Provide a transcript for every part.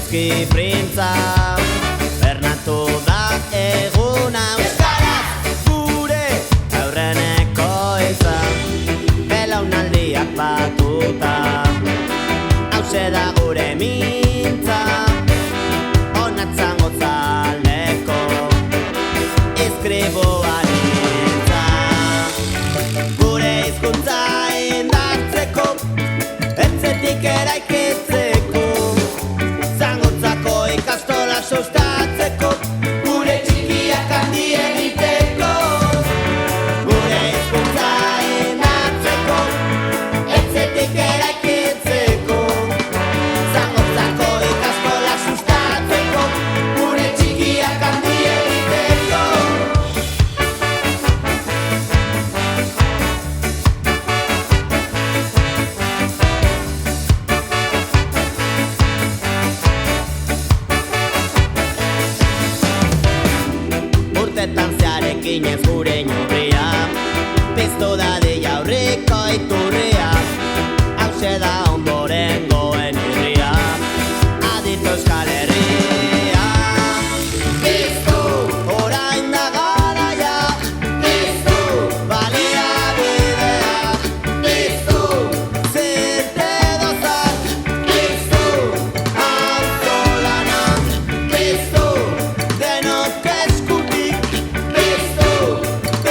Euski printza Bernatu da eguna Euskaraz gure aurreneko izan Belaunaldiak batuta Hauxe da gure mintza Onatzango zaldeko Eskriboarintza Gure hizkuntza indartzeko Etzetik eraikitzeko Zangotzako ikastola sustatzeko Gure txikiak handi egiteko Gure hizkuntza indartzeko Etzetik eraikitzeko Zangotzako ikastola sustatzeko Gure txikiak handi egiteko Urtetan zearekin ez gure inorria Piztu dadila aurriko iturria Hauxe da ondorengoen irria Aditu Euskal Herria Piztu orain da garaia Piztu baliabidea Piztu zirte dozak Piztu auzolana Piztu denok eskutik Piztu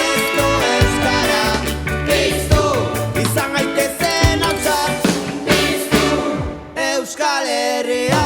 euskara Piztu izan gaitezen hautsak Piztu Euskal Herria